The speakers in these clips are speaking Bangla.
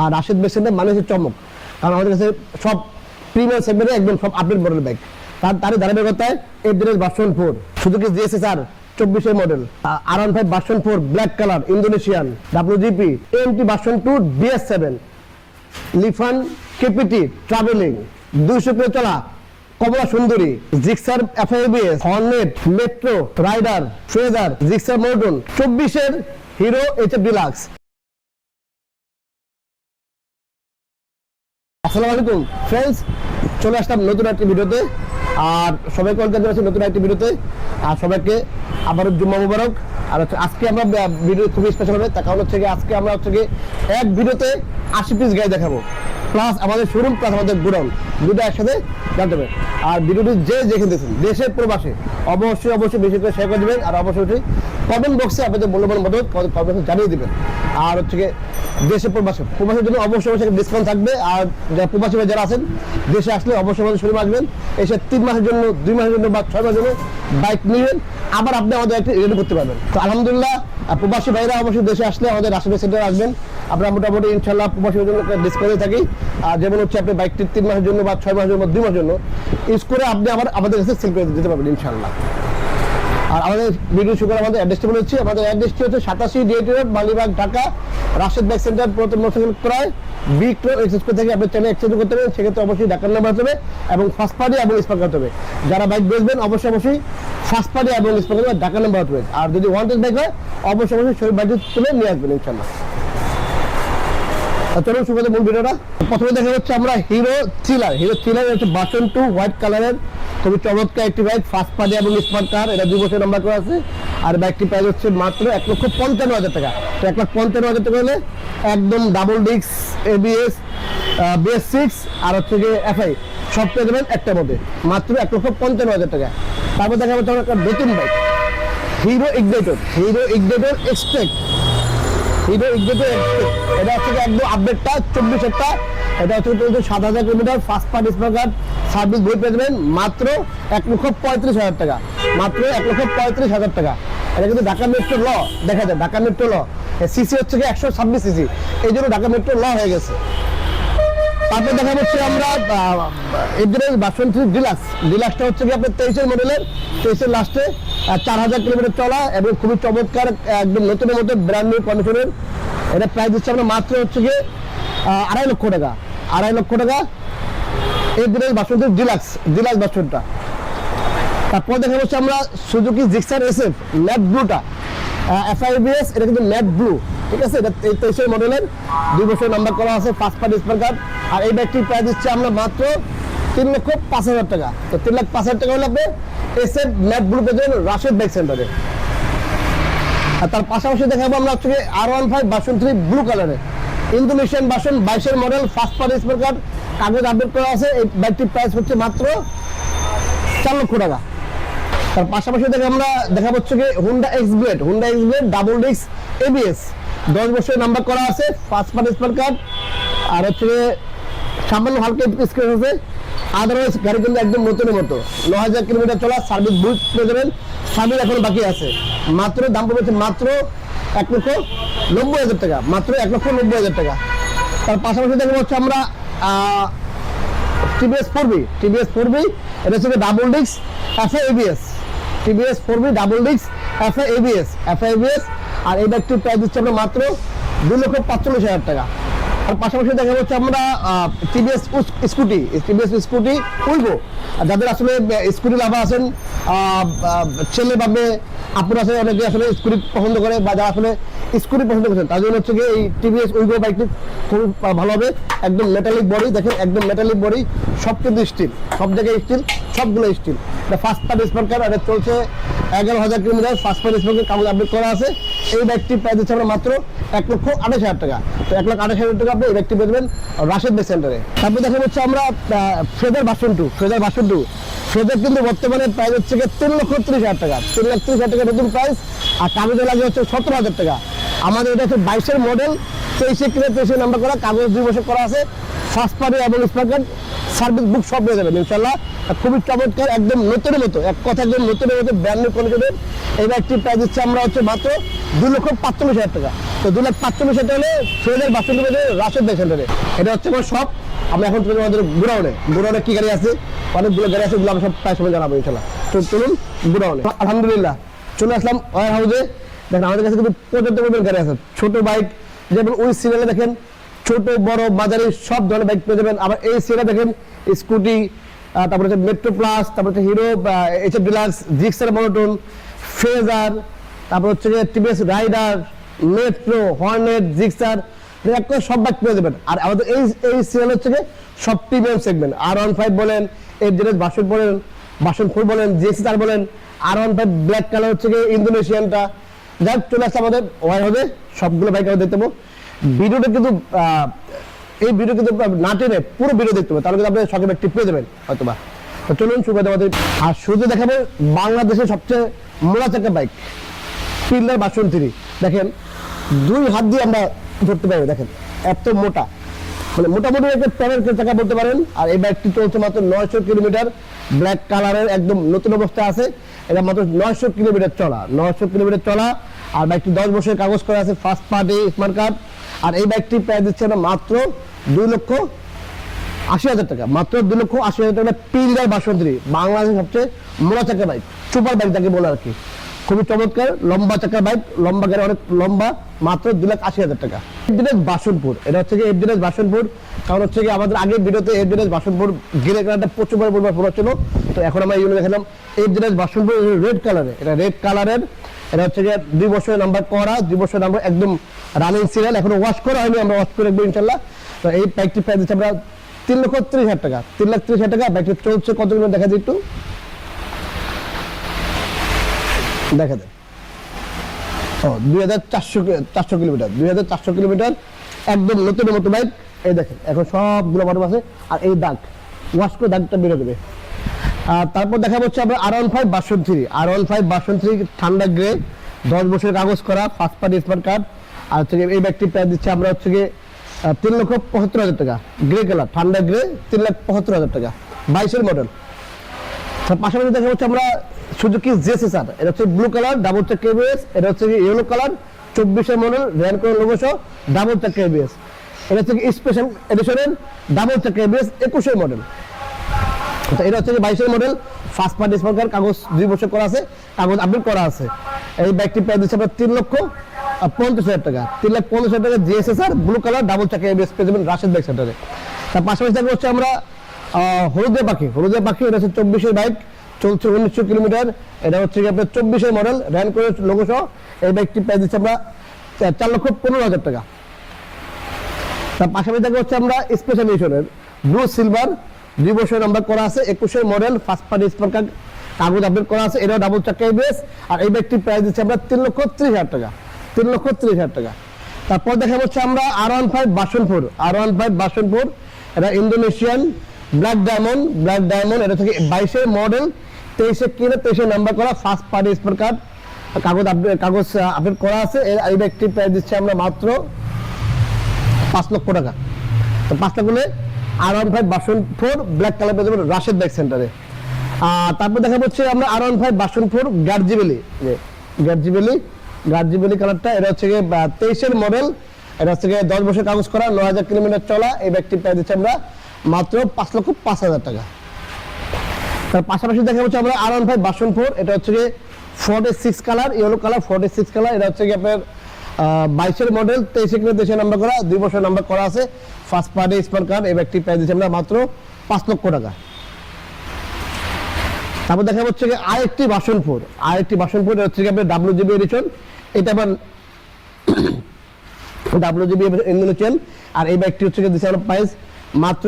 আর রাশেদ বেসেন্টের মানে হচ্ছে চমক, কারণ আমাদের কাছে সব প্রিমিয়াম সেগমেন্টে একদম সব আপডেট মডেল বাইক। তারই ধারাবাহিকতায় এফজেড ভার্সন 4, সুজুকি জিএসএসআর 24 এর model, R15 version 4 black colour Indonesian, WGP AMT version 2 BS7, Lifan KPT travelling 200 kilo চলা কমলা সুন্দরী, Gixxer FABS, Hornet, Metro, Rider, Treasure, Gixxer মর্টন 24 এর হিরো HF ডিলাক্স। আসসালামু আলাইকুম ফ্রেন্ডস, চলে আসলাম নতুন একটি ভিডিওতে। আর সবাইকে ওয়েলকাম জানাচ্ছি নতুন একটি ভিডিওতে। আর সবাইকে আবারও জুম্মা মুবারক। আর আজকে আমরা ভিডিও খুবই স্পেশাল হবে, তার কারণ হচ্ছে আজকে আমরা এক ভিডিওতে 80 পিস গাড়ি দেখাবো, প্লাস আমাদের শোরুম প্লাস আমাদের গোডাউন দুটো একসাথে জানতে হবে। আর ভিডিওটি যে যেখানে দেখছেন দেশের প্রবাসে অবশ্যই বেশি করে শেয়ার করে দেবেন। আর অবশ্যই কমেন্ট বক্সে আপনাদের মূল্যবান মতামত কমেন্ট জানিয়ে দেবেন। আর দেশে প্রবাসের জন্য অবশ্যই ডিসকাউন্ট থাকবে। আর প্রবাসী যারা আছেন দেশে আসলে অবশ্যই আমাদের শোরুমে আসবেন, এসে 3 মাসের জন্য 2 মাসের জন্য বা 6 মাসের জন্য বাইক নিবেন, আবার আপনি আমাদের একটি রেডি করতে পারবেন। তো আলহামদুলিল্লাহ প্রবাসী ভাইরা অবশ্যই দেশে আসলে আমাদের রাশিদ সেন্টারে আসবেন। আমরা মোটামুটি ইনশাল্লাহ প্রবাসীর জন্য ডিসকাউন্টে থাকি। আর যেমন হচ্ছে আপনি বাইকটি 3 মাসের জন্য বা 6 মাসের জন্য 2 মাসের জন্য ইউজ করে আপনি আবার আমাদের কাছে সেল করে দিতে পারবেন ইনশাল্লাহ। আর আমাদের ভিডিও শুরু করে আমাদের অ্যাড্রেসটি বলে হচ্ছে, আমাদের অ্যাড্রেসটি হচ্ছে 87 DIT road Malibagh Dhaka, Rashed bike centre, পুরাতন মোটরসাইকেল ক্রয় বিক্রয় এক্সচেঞ্জ করে থেকে আপনি চ্যানেল এক্সচেঞ্জ করতে পারবেন। সেক্ষেত্রে অবশ্যই ঢাকার নাম্বার হতে হবে এবং ফার্স্ট পার্টি এবং স্পার্ক করতে হবে। যারা বাইক বেচবেন অবশ্যই ফার্স্ট পার্টি এবং স্পার্ক করতে ঢাকার নাম্বার হতে হবে। আর যদি ওয়ান্টেড বাইক হয় অবশ্যই শরীর বাইক তুলে নিয়ে আসবেন ইনশাল্লাহ। চলুন শুরু করতে মূল ভিডিওটা। প্রথমে দেখা হচ্ছে আমরা হিরো থ্রিলার হচ্ছে ভার্সন 2 হোয়াইট কালারের খুবই চমৎকার একটি বাইক, ফার্স্ট পার্টি এবং স্মার্ট কার। এটা 2 বছর নাম্বার করা আছে। আর বাইকটি প্রাইস হচ্ছে মাত্র 1,55,000 টাকা। তো 1,55,000 টাকা হলে একদম ডাবল ডিস্ক ABS BS6 আর FI সব পেয়ে যাবেন একটার মধ্যে, মাত্র 1,55,000 টাকা। তারপর দেখা হচ্ছে একটা নতুন বাইক হিরো ইগনিটর এক্সট্রেক। এটা হচ্ছে একদম আপডেটটা 24-এরটা। এটা হচ্ছে 7,000 kilometre, first party smart service বই পেয়ে যাবেন মাত্র 1,35,000 টাকা, মাত্র 1,35,000 টাকা। এটা কিন্তু ঢাকা মেট্রো ল, দেখা যায় ঢাকা মেট্রো ল সিসি হচ্ছে 126 সিসি, এই জন্য ঢাকা মেট্রো ল হয়ে গেছে। তারপর দেখা যাচ্ছে আমরা এফজেড ভার্সন 3 ডিলাক্সটা হচ্ছে আপনার 23-এর মডেলের, 23-এর লাস্টে 4,000 কিলোমিটার চলা এবং খুবই চমৎকার একদম নতুনের মধ্যে ব্র্যান্ড নিউ কন্ডিশনের। এটা প্রাইস দিচ্ছে আমরা মাত্র হচ্ছে 2.5 লক্ষ টাকা, 2.5 লক্ষ টাকা এফজেড ভার্সন 3 ডিলাক্স ভার্সনটা। তারপর দেখা যাচ্ছে আমরা সুজুকি জিক্সার SF ম্যাট ব্লুটা FABS, এটা কিন্তু ম্যাট ব্লু, ঠিক আছে। এটা 23-এর মডেলের, 2 বছর নাম্বার করা আছে, ফার্স্ট পার্টি স্মার্ট কার্ড। আর এই বাইকটির প্রাইস দিচ্ছে আমরা মাত্র 3,05,000 টাকা। তো 3,05,000 টাকা হলে আপনি SF ম্যাট ব্লু পেয়ে রাশেদ বাইক সেন্টারে। আর তার পাশাপাশি দেখাবো আমরা R15 ভার্সন 3 ব্লু কালারের ইন্দোনেশিয়ান ভার্সন 22-এর model, first party smart card, কাগজ আপডেট করা আছে। এই বাইকটির প্রাইস হচ্ছে মাত্র 4 লক্ষ টাকা। তার পাশাপাশি আমরা দেখা হচ্ছে Honda x blade double disc ABS, 10 বছরের নাম্বার করা আছে, ফার্স্ট পার্টি স্মার্ট কার্ড। আর সামান্য হালকা স্ক্র্যাচ আছে, আদারওয়াইজ গাড়ি কিন্তু একদম নতুনের মতো। 9,000 কিলোমিটার চলা, সার্ভিস বুক পেয়ে যাবেন, সার্ভিস এখন বাকি আছে। মাত্র দাম পড়েছে মাত্র 1,90,000 টাকা, মাত্র 1,90,000 টাকা। তার পাশাপাশি দেখা হচ্ছে আমরা TVS 4B, এটা হচ্ছে double disc FABS, TVS 4B double disc FABS। আর এই বাইকটির প্রাইস দিচ্ছে আমরা মাত্র 2,45,000 টাকা। আর পাশাপাশি দেখা যাচ্ছে আমরা TVS স্কুটি উইগো, যাদের আসলে স্কুটি লাভা আছেন, ছেলে ভাবে আপনারা আসলে অনেকে আসলে স্কুটি পছন্দ করে বা যারা আসলে স্কুটি পছন্দ করছেন তার জন্য হচ্ছে এই TVS উইগো বাইকটি খুব ভালো হবে। একদম মেটালিক বডি, দেখেন একদম মেটালিক বডি, সব কিন্তু স্টিল, সব জায়গায় স্টিল, সবগুলো স্টিল। এটা ফার্স্ট পার্টি স্মার্ট কার্ড, এটা চলছে 11,000 kilometre, first party smart card কাগজ আপডেট করা আছে। এই বাইকটির প্রাইস দিচ্ছে আমরা মাত্র 1,28,000 টাকা। তো 1,28,000 টাকা আপনি এই বাইকটি পেয়ে যাবেন রাশেদ বাইক সেন্টারে। তারপর দেখা যাচ্ছে আমরা ফ্রেজার ভার্সন 2 ফ্রেজার কিন্তু বর্তমানে প্রাইস হচ্ছে 3,30,000 টাকা, 3,30,000 টাকা নতুন প্রাইস। আর কাগজে লাগে হচ্ছে 17,000 টাকা। আমাদের এটা হচ্ছে 22-এর মডেল, 23-এর নাম্বার করা, কাগজ 2 বছর করা আছে, ফার্স্ট পার্টি এবং স্মার্ট কার্ড, সার্ভিস বুক সব পেয়ে যাবেন ইনশাল্লাহ। খুবই চমৎকার, একদম নতুনের মতো, এক কথা একদম নতুনের মতো ব্র্যান্ড নিউ কন্ডিশনের। এই বাইকটির প্রাইস দিচ্ছে আমরা হচ্ছে মাত্র 2,45,000 টাকা। তো 2,45,000 হলে 2062 পেয়ে যাবেন রাশেদ বাইক সেন্টারে। এটা হচ্ছে আমার শপ। আমরা এখন চলে আমাদের গোডাউনে কি গাড়ি আছে, অনেকগুলো গাড়ি আছে, ওগুলো আমরা সব প্রায় সময় জানাবো ইনশাল্লাহ। তো চলুন গোডাউনে। আলহামদুলিল্লাহ চলে আসলাম ওয়ার হাউসে। দেখেন আমাদের কাছে কিন্তু পর্যাপ্ত পরিমাণ গাড়ি আছে, ছোট বাইক যেমন ওই সিরিয়ালে দেখেন ছোট বড় বাজারে সব ধরনের বাইক পেয়ে যাবেন। আবার এই সিরিয়ালে দেখেন স্কুটি, তারপরে হচ্ছে মেট্রো প্লাস, তারপরে হচ্ছে Hero HF Deluxe, Gixxer monotone, Fazer, তারপর হচ্ছে TVS Raider, Metro, Hornet, Gixxer, সব বাইক পেয়ে যাবেন। আর আমাদের এই সিরিয়াল হচ্ছে সব প্রিমিয়াম সেগমেন্ট। R15 বলেন, এফজেড ভার্সন 4 বলেন, জিএক্সআর বলেন, R15 ব্ল্যাক কালার হচ্ছে ইন্দোনেশিয়ানটা। যাই চলে আসছে আমাদের ওয়ার হাউসে, সবগুলো বাইক আমরা দেখতে পাবো। ভিডিওটা কিন্তু এই ভিডিও কিন্তু না টেনে পুরো ভিডিও দেখতে হবে, তাহলে কিন্তু আপনি শখের বাইকটি পেয়ে যাবেন হয়তোবা। তো চলুন শুরু করতে আমাদের। আর শুরুতে দেখাবো বাংলাদেশের সবচেয়ে মোটা চাকা বাইক পিলার ভার্সন 3। দেখেন 2 হাত দিয়ে আমরা ধরতে পারবো, দেখেন এত মোটা, মানে মোটামুটি একটা প্যানের চাকা বলতে পারেন। আর এই বাইকটি চলছে মাত্র 900 কিলোমিটার, ব্ল্যাক কালারের একদম নতুন অবস্থায় আছে। এটা মাত্র 900 কিলোমিটার চলা। আর বাইকটি 10 বছরের কাগজ করা আছে, ফার্স্ট পার্টি স্মার্ট কার্ড। আর এই বাইকটি প্রায় দিচ্ছে আমরা মাত্র 2,80,000 টাকা, মাত্র 2,80,000 টাকা পিলার ভার্সন 3, বাংলাদেশের সবচেয়ে মোটা চাকা বাইক, সুপার বাইক যাকে বলে আর কি। খুবই চমৎকার লম্বা চাকার বাইক, লম্বা গাড়ি অনেক লম্বা, মাত্র 2,80,000 টাকা। এফজেড বাসনপুর, এটা হচ্ছে এফজেড বাসনপুর। কারণ হচ্ছে আমাদের আগের ভিডিওতে এফজেড বাসনপুর গ্রে কালারটা প্রচুর পরিমাণ ছিল। তো এখন আমরা এইগুলো দেখালাম এফজেড বাসনপুর রেড কালারের। এটা রেড কালারের, এটা হচ্ছে 2 বছরের নাম্বার করা, 2 বছরের নাম্বার একদম রানিং সিরিয়াল, এখনো ওয়াশ করা হয়নি, আমরা ওয়াশ করে রাখবো ইনশাল্লাহ। তো এই বাইকটি প্রায় দিচ্ছি আমরা 3,30,000 টাকা। 3,30,000 টাকা বাইকটি চলছে কত কিলোমিটার দেখা যায় একটু দেখা দেয়। 2,400 কিলোমিটার, 2,400 কিলোমিটার, একদম নতুন মতো বাইক। এই দেখেন এখন সবগুলো বটম আছে, আর এই দাগ ওয়াশ করে দাগটা বেরো দেবে। আর তারপর দেখা হচ্ছে আমরা R15 ভার্সন 3 ঠান্ডা গ্রে, 10 বছরের কাগজ করা, ফার্স্ট পার্টি স্মার্ট কার্ড। আর হচ্ছে এই বাইকটি প্রায় দিচ্ছে আমরা হচ্ছে 3,75,000 টাকা, গ্রে কালার ঠান্ডা গ্রে, 3,75,000 টাকা, 22-এর মডেল। তার পাশাপাশি দেখা হচ্ছে আমরা সুজুকি জেএসআর, এটা হচ্ছে ব্লু কালার, ডাবল চাকা এবিএস। এটা হচ্ছে ইয়েলো কালার, 24-এর মডেল, র্যান করে লোগো সহ, ডাবল চাকা এবিএস। এটা হচ্ছে স্পেশাল এডিশনের ডাবল চাকা এবিএস, 21-এর মডেল। এটা হচ্ছে 22-এর model, first party smart card, কাগজ 2 বছর করা আছে, কাগজ আপডেট করা আছে। এই বাইকটি প্রায় দিচ্ছে আমরা 3,50,000 টাকা, 3,50,000 টাকা জিএসআর ব্লু কালার ডাবল চাকা এবিএস পেয়ে যাবেন রাশেদ বাইক সেন্টারে। তার পাশাপাশি দেখা হচ্ছে আমরা হলুদে পাখি, এটা হচ্ছে 24-এর বাইক, চলছে 1900 কিলোমিটার। এটা হচ্ছে আপনার 24-এর মডেল, র্যান করে লোগো সহ। এই বাইকটি প্রায় দিচ্ছে আমরা 4,15,000 টাকা। তার পাশাপাশি দেখা হচ্ছে আমরা স্পেশাল এডিশনের ব্লু সিলভার, 2 বছরের নাম্বার করা আছে, 21-এর model, first party smart card, কাগজ আপডেট করা আছে। এটাও ডাবল চাকা এবিএস। আর এই বাইকটি প্রাইস দিচ্ছে আমরা 3,30,000 টাকা, 3,30,000 টাকা। তারপর দেখা হচ্ছে আমরা R15 ভার্সন 4, এটা ইন্দোনেশিয়ান ব্ল্যাক ডায়মন্ড, এটা থেকে 22-এর মডেল, 23-এ কিনে 23-এর নাম্বার করা, ফার্স্ট পার্টি স্মার্ট কার্ড, কাগজ আপডেট করা আছে। এই বাইকটি প্রাইস দিচ্ছে আমরা মাত্র 5 লক্ষ টাকা। তো 5 লাখ হলে R15 ভার্সন 4 ব্ল্যাক কালার পেয়ে যাবেন রাশেদ বাইক সেন্টারে। তারপর দেখা হচ্ছে আমরা R15 ভার্সন 4 গার্জিবেলি কালারটা, এটা হচ্ছে 23-এর মডেল, এটা হচ্ছে 10 বছর কাগজ করা, 9,000 কিলোমিটার চলা। এই বাইকটি প্রাইস দিচ্ছে আমরা মাত্র 5,05,000 টাকা। তার পাশাপাশি দেখা হচ্ছে আমরা R15 ভার্সন 4, এটা হচ্ছে 46 কালার, ইয়েলো কালার, 46 কালার। এটা হচ্ছে আপনার 22-এর মডেল, 23-এ কিনে 23-এর নাম্বার করা, 2 বছর নাম্বার করা আছে, ফার্স্ট পার্টি স্মার্ট কার্ড। এই বাইকটি প্রাইস দিচ্ছে আমরা মাত্র 5 লক্ষ টাকা। তারপর দেখা হচ্ছে আরেকটি ভার্সন 4, এটা হচ্ছে আপনার WGB এডিশন, এটা আবার WGB ইন্দোনেশিয়ান। আর এই বাইকটি হচ্ছে দিচ্ছে আমরা প্রাইস মাত্র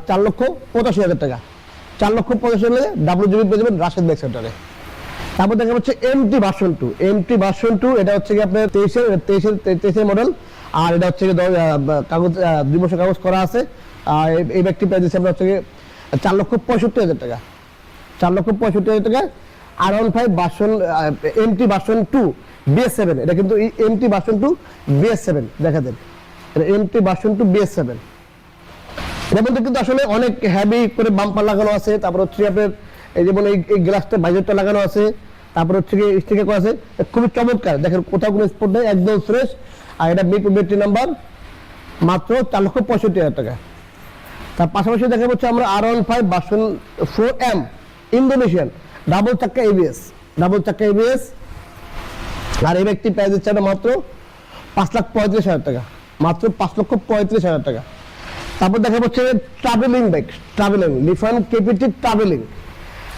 4,85,000 টাকা, 4,85,000 হলে WGB পেয়ে যাবেন রাশেদ বাইক সেন্টারে। তারপর দেখা হচ্ছে MT ভার্সন 2, এটা হচ্ছে আপনার 23-এর মডেল। আর এটা হচ্ছে কাগজ 2 বছর কাগজ করা আছে। আর এই বাইকটি প্রাইস দিচ্ছে আমরা হচ্ছে 4,65,000 টাকা, 4,65,000 টাকা। R15 version MT version 2 BS7, এটা কিন্তু MT ভার্সন 2 BS7 দেখা দেন, এটা MT ভার্সন 2 BS7। এর মধ্যে কিন্তু আসলে অনেক হেভি করে বাম্পার লাগানো আছে। তারপর হচ্ছে আপনার এই যেমন এই গ্লাসটা ভাইজারটা লাগানো আছে, তারপর হচ্ছে স্টিকার করা আছে, খুবই চমৎকার। দেখেন কোথাও কোনো স্পট নেই, একদম ফ্রেশ। আর এটা মিরপুর ব্যাটারি নাম্বার, মাত্র 4,65,000 টাকা। তার পাশাপাশি দেখা যাচ্ছে আমরা R15 version 4M Indonesian double চাক্কা ABS, আর এই ব্যক্তি প্রাইস দিচ্ছে মাত্র 5,35,000 টাকা, মাত্র 5,35,000 টাকা। তারপর দেখা যাচ্ছে ট্রাভেলিং বাইক, লিফান কেপিটি ট্রাভেলিং,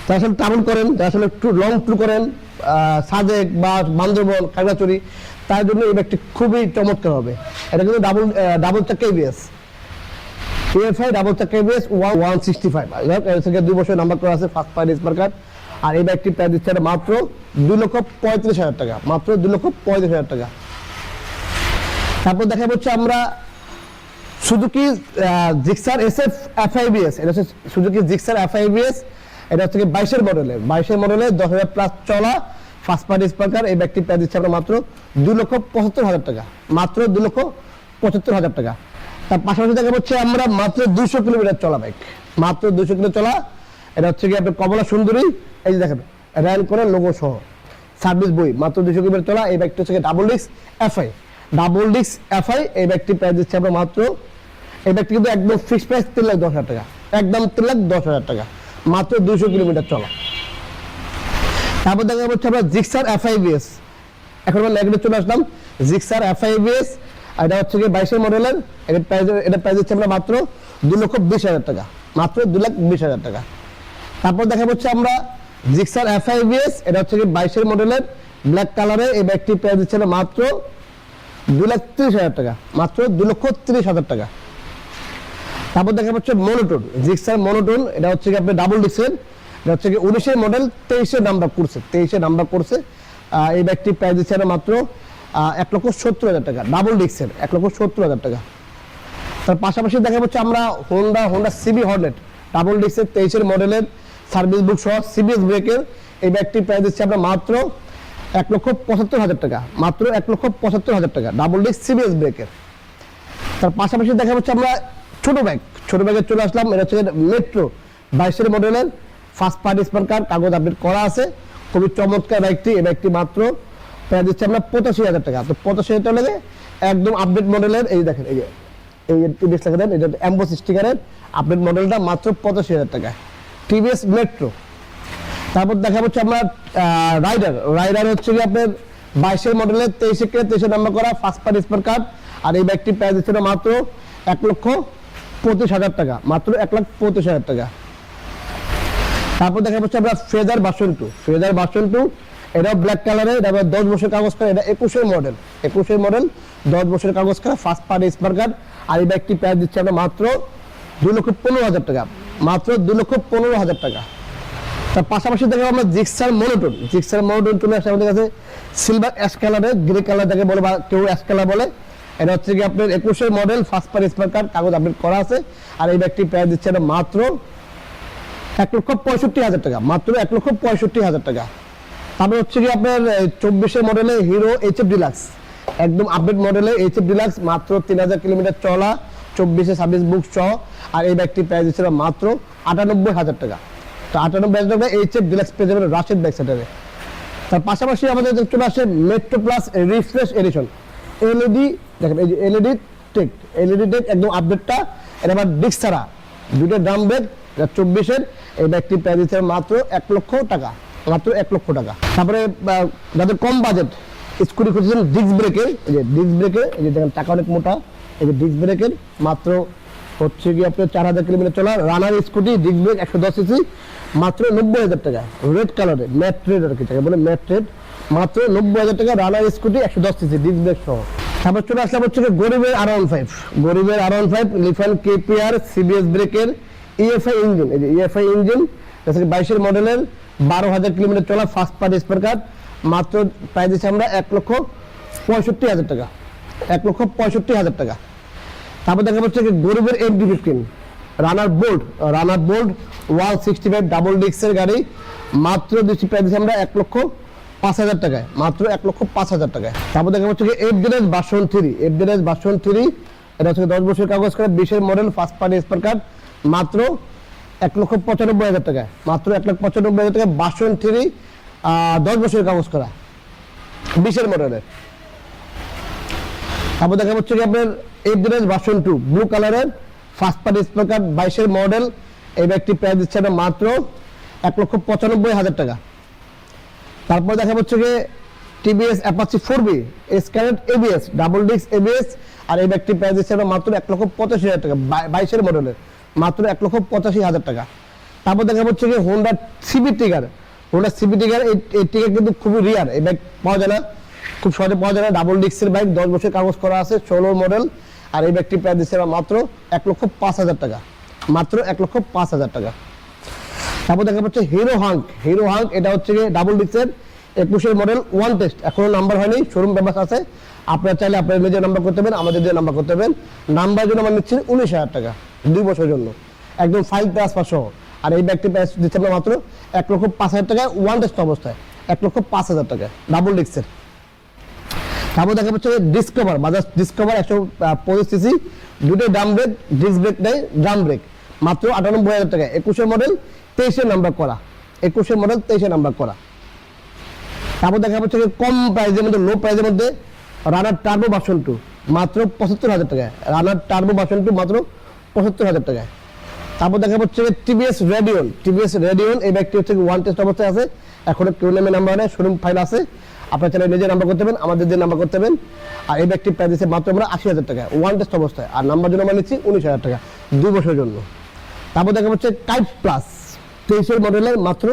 যারা আসলে ট্রাভেল করেন, যারা আসলে একটু লং ট্যুর করেন সাজেক বা বান্দরবন খাগড়াছড়ি, তার জন্য এই বাইকটি খুবই চমৎকার হবে। এটা কিন্তু ডাবল চাক্কা ABS, EFI ডাবল চাক্কা ABS 165, এর থেকে 2 বছর নাম্বার করা আছে, ফার্স্ট পার্টি স্মার্ট কার্ড। আর এই বাইকটি প্রাইস দিচ্ছে মাত্র 2,35,000 টাকা, মাত্র 2,35,000 টাকা। তারপর দেখা যাচ্ছে আমরা সুজুকি জিক্সার SF FIBS, এটা হচ্ছে সুজুকি জিক্সার FIBS, এটা হচ্ছে 22 মডেলে 10,000 প্লাস চলা ফার্স্ট পার্টি স্মার্ট কার্ড। এই বাইকটি প্রাইস দিচ্ছে আমরা মাত্র 2,75,000 টাকা, মাত্র 2,75,000 টাকা। তার পাশাপাশি দেখা যাচ্ছে আমরা মাত্র 200 কিলোমিটার চলা বাইক, মাত্র 200 কিলো চলা, এটা হচ্ছে কি আপনার কমলা সুন্দরী, এই যে দেখেন র্যান করে লোগো সহ সার্ভিস বই, মাত্র 200 কিলোমিটার চলা। এই বাইকটি হচ্ছে ডাবল ডিস্ক FI, এই বাইকটি প্রাইস দিচ্ছে আমরা মাত্র, এই বাইকটি কিন্তু একদম ফিক্সড প্রাইস 3,10,000 টাকা, একদম 3,10,000 টাকা, মাত্র 200 কিলোমিটার চলা। তারপর দেখা যাচ্ছে আমরা জিক্সার FIBS, এখন আমরা নেগেটিভ চলে আসলাম, জিক্সার FIBS, এটা হচ্ছে কি 22 মডেলের, এটা প্রাইস দিচ্ছে আমরা মাত্র 2,20,000 টাকা, মাত্র 2,20,000 টাকা। তারপর দেখা যাচ্ছে আমরা জিক্সার FIBS, এটা হচ্ছে কি 22 মডেলের ব্ল্যাক কালারে, এই বাইকটি প্রাইস দিচ্ছে মাত্র 2,30,000 টাকা, মাত্র 2,30,000 টাকা। তারপর দেখা যাচ্ছে মনোটোন, জিক্সার মনোটোন, এটা হচ্ছে কি আপনার ডাবল ডিস্কের, এটা হচ্ছে কি 19 মডেল 23 নাম্বার করছে, এই বাইকটি প্রাইস দিচ্ছে মাত্র 1,70,000 টাকা, ডাবল ডিস্কের 1,70,000 টাকা। তার পাশাপাশি দেখা যাচ্ছে আমরা হোন্ডা CB হর্নেট ডাবল ডিস্কের 23 মডেলের সার্ভিস বুক সহ CBS ব্রেকের, এই বাইকটি প্রাইস দিচ্ছে আমরা মাত্র 1,75,000 টাকা, মাত্র 1,75,000 টাকা, ডাবল ডিস্ক CBS ব্রেকের। তার পাশাপাশি দেখা যাচ্ছে আমরা ছোট ব্যাগে চলে আসলাম, এটা হচ্ছে মেট্রো 22 মডেলের ফার্স্ট পার্টি স্মার্ট কার্ড, কাগজ আপডেট করা আছে, খুবই চমৎকার বাইকটি। এই বাইকটি মাত্র প্রাইস দিচ্ছে আমরা 85,000 টাকা। তো 85,000 টাকা লেগে একদম আপডেট মডেলের, এই দেখেন এই টিভিএস লেখা দেন, এটা এমবস স্টিকারের আপডেট মডেলটা মাত্র 85,000 টাকা, টিভিএস মেট্রো। তারপর দেখা যাচ্ছে আমরা রাইডার হচ্ছে কি আপনার 22 মডেলের 23 নাম্বার করা ফার্স্ট পার্টি স্মার্ট কার্ড। আর এই বাইকটি প্রাইস দিচ্ছে মাত্র 1,25,000 টাকা, মাত্র 1,25,000 টাকা। তারপর দেখা যাচ্ছে আমরা ফেজার ভার্সন 2, এটা ব্ল্যাক কালারে, এটা 10 বছর কাগজ করা, এটা 21 মডেল 10 বছর কাগজ করা ফার্স্ট পার্টি স্মার্ট কার্ড। আর এই বাইকটি প্রাইস দিচ্ছে আমরা মাত্র 2,15,000 টাকা, মাত্র 2,15,000 টাকা। তার পাশাপাশি দেখো আমরা জিক্সার মনোটোন চলে আসছে আমাদের কাছে, সিলভার অ্যাশ কালারে, গ্রে কালার যাকে বলে বা কেউ অ্যাশ কালার বলে, এটা হচ্ছে কি আপনার 21 model first party smart card, কাগজ আপডেট করা আছে। আর এই বাইকটি প্রাইস দিচ্ছে এটা মাত্র 1,65,000 টাকা, মাত্র 1,65,000 টাকা। তারপর হচ্ছে কি আপনার 24 মডেলে হিরো HF ডিলাক্স, একদম আপডেট মডেলে HF ডিলাক্স, মাত্র 3,000 কিলোমিটার চলা, 24 সার্ভিস বুক সহ। আর এই বাইকটি প্রাইস দিচ্ছিল মাত্র 98,000 টাকা। তো 98,000 টাকা HF ডিলাক্স পেয়ে যাবেন রাশেদ বাইক সেন্টারে। তার পাশাপাশি আমাদের চলে আসে metro plus refresh addition, LED, দেখেন এই যে এলইডি টেক একদম আপডেটটা, এটা আবার ডিস্ক ছাড়া, দুটো ড্রাম ব্রেক, 24 এই বাইকটি প্রাইস দিচ্ছে মাত্র 1 লক্ষ টাকা, মাত্র 1 লক্ষ টাকা। তারপরে যাদের কম বাজেট স্কুটি খুঁজছেন ডিস্ক ব্রেকের, এই যে দেখেন টাকা অনেক মোটা, এই যে ডিস্ক ব্রেকের মাত্র হচ্ছে কি আপনার 4,000 কিলোমিটার চলা Runner scooty disc brake 110 CC, মাত্র 90,000 টাকা, রেড কালারে ম্যাট রেড আর কি যাকে বলে ম্যাট রেড, মাত্র 90,000 টাকা Runner scooty 110 CC disc brake সহ। তারপর চলে আসলাম হচ্ছে গরিবের R15 লিফান KPR CBS ব্রেকের EFI ইঞ্জিন, এই যে EFI ইঞ্জিন 22 মডেলের 12,000 কিলোমিটার চলা ফার্স্ট পার্টি স্পেয়ার কার্ড, মাত্র প্রাইস দিচ্ছি আমরা 1,65,000 টাকা, 1,65,000 টাকা। তারপর দেখা যাচ্ছে গরিবের MT-15 রানার বোল্ট 165 ডাবল ডিস্কের গাড়ি, মাত্র দিচ্ছি প্রাইস দিচ্ছি আমরা 1,05,000 টাকায়, মাত্র 1,05,000 টাকায়। তারপর দেখা যাচ্ছে FZS ভার্সন 3, এটা হচ্ছে 10 বছর কাগজ করা 20 model first party spare card, মাত্র 1,95,000 টাকায়, মাত্র 1,95,000 টাকায় ভার্সন 3, 10 বছর কাগজ করা 20 মডেলের। তারপর দেখা হচ্ছে কি আপনার এফজেড ভার্সন 2 ব্লু কালারের ফার্স্ট পার্টি স্পিকার 22 এর মডেল। এই ব্যাগটি প্রাইস দিচ্ছে আমরা মাত্র 1,95,000 টাকা। তারপর দেখা হচ্ছে কি টিভিএস অ্যাপাচি 4B স্ক্যানেট এবিএস ডাবল ডিস্ক এবিএস, আর এই ব্যাগটি প্রাইস দিচ্ছে আমরা মাত্র 1,85,000 টাকা 22 এর মডেলের, মাত্র 1,85,000 টাকা। তারপর দেখা হচ্ছে কি হোন্ডা সিবি টিগার। হোন্ডা সিবি টিগার এই টিগার কিন্তু খুবই রিয়ার, এই ব্যাগ পাওয়া যায় না, খুব সহজে পাওয়া যায় না। ডাবল ডিস্কের বাইক, 10 বছর কাগজ করা আছে, 16 মডেল, আর এই ব্যাগটি প্রাইস দিচ্ছে মাত্র 1,05,000 টাকা, মাত্র 1,05,000 টাকা। তারপর দেখা যাচ্ছে হিরো হাঙ্ক। হিরো হাঙ্ক এটা হচ্ছে কি ডাবল ডিস্কের 21 মডেল, ওয়ান টেস্ট, এখনো নাম্বার হয়নি, শোরুম পেপার আছে। আপনারা চাইলে আপনারা নিজের নাম্বার করতে পারেন, আমাদের যে নাম্বার করতে পারেন। নাম্বার জন্য আমরা নিচ্ছি 19,000 টাকা 2 বছরের জন্য, একদম ফাইল ট্রান্সফার সহ। আর এই ব্যাগটি প্রাইস দিচ্ছে আমরা মাত্র 1,05,000 টাকা, ওয়ান টেস্ট অবস্থায় 1,05,000 টাকা ডাবল ডিস্কের। তারপর দেখা যাচ্ছে ডিসকভার, বাজাজ ডিসকভার 125 সিসি, দুটো ড্রাম ব্রেক, ডিস্ক ব্রেক নেই, ড্রাম ব্রেক, মাত্র 98,000 টাকা, 21 মডেল, 23 নাম্বার করা, 21 মডেল 23 নাম্বার করা। তারপর দেখা যাচ্ছে কম প্রাইসের মধ্যে, লো প্রাইসের মধ্যে রানার টার্বো ভার্সন 2 মাত্র 75,000 টাকায়, রানার টার্বো ভার্সন 2 মাত্র 75,000 টাকায়। তারপর দেখা যাচ্ছে টিভিএস রেডিয়ন। টিভিএস রেডিয়ন এই ব্যাগটি হচ্ছে ওয়ান টেস্ট অবস্থায় আছে, এখনো কেউ নামে নাম্বার নেই, শোরুম ফাইল আছে। আপনার চাইলে নিজের নাম্বার করতে পারেন, আমাদের যে নাম্বার করতে পারেন। আর এই ব্যাগটি প্রাইস দিচ্ছে মাত্র আমরা 80,000 টাকা, ওয়ান টেস্ট অবস্থায়, আর নাম্বার জন্য আমরা নিচ্ছি 19,000 টাকা 2 বছরের জন্য। তারপর দেখা যাচ্ছে টাইপ প্লাস 23 মডেলের, মাত্র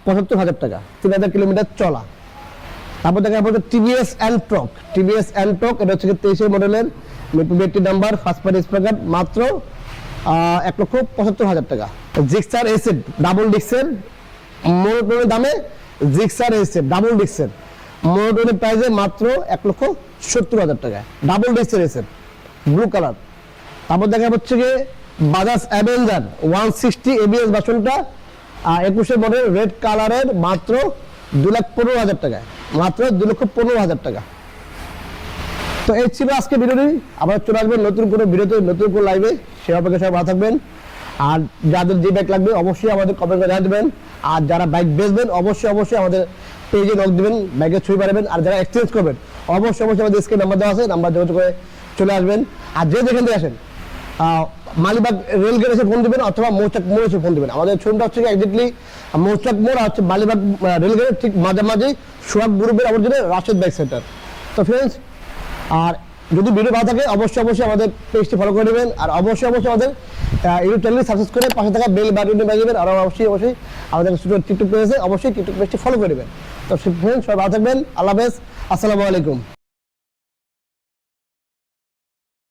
75,000 টাকা, 3000 কিলোমিটার চলা। তারপর দেখা যাচ্ছে টিভিএস অ্যান্ট্রক। টিভিএস অ্যান্ট্রক এটা হচ্ছে 23 মডেলের, metro number, first party speaker, মাত্র 1,75,000 টাকা। জিক্সার এসএফ ডাবল ডিস্কের মোনোটোনের দামে, জিক্সার এসএফ ডাবল ডিস্কের মোনোটোনের প্রাইসে মাত্র 1,70,000 টাকা, ডাবল ডিস্কের এসএফ ব্লু কালার। তারপর দেখা যাচ্ছে কি বাজাজ অ্যাভেঞ্জার 160 এবিএস ভার্সনটা 21 মডেল, রেড কালারের, মাত্র 2,15,000 টাকা, মাত্র 2,15,000 টাকা। তো এই ছিল আজকে ভিডিওটি। আবার চলে আসবেন নতুন কোনো ভিডিওতে, নতুন কোনো লাইভে। সে অপেক্ষা সবাই ভালো থাকবেন। আর যাদের যে বাইক লাগবে অবশ্যই আমাদের কমেন্ট করে জানিয়ে দেবেন। আর যারা বাইক বেচবেন অবশ্যই আমাদের পেজে নক দেবেন, বাইকের ছবি পাঠাবেন। আর যারা এক্সচেঞ্জ করবেন অবশ্যই আমাদের স্ক্রিনে নাম্বার দেওয়া আছে, নাম্বার যোগাযোগ করে চলে আসবেন। আর যে যেখান থেকে আসেন মালিবাগ রেলগেট এসে ফোন দেবেন, অথবা মৌচাক মোড় এসে ফোন দেবেন। আমাদের শোরুমটা হচ্ছে একজাক্টলি মৌচাক মোড় আর হচ্ছে মালিবাগ রেলগেটের ঠিক মাঝামাঝি, সোহাগ গ্রুপের অপোজিটে রাশেদ বাইক সেন্টার। তো ফ্রেন্ডস, আর যদি ভিডিও ভালো থাকে অবশ্যই আমাদের পেজটি ফলো করে নেবেন। আর অবশ্যই আমাদের ইউটিউব চ্যানেলটি সাবস্ক্রাইব করে পাশে থাকা বেল বাটনটি বাজিয়ে আর অবশ্যই আমাদের টিকটক পেজ আছে, অবশ্যই টিকটক পেজটি ফলো করে নেবেন। তো ফ্রেন্ডস, সবাই ভালো থাকবেন। আল্লাহ হাফেজ, আসসালামু আলাইকুম।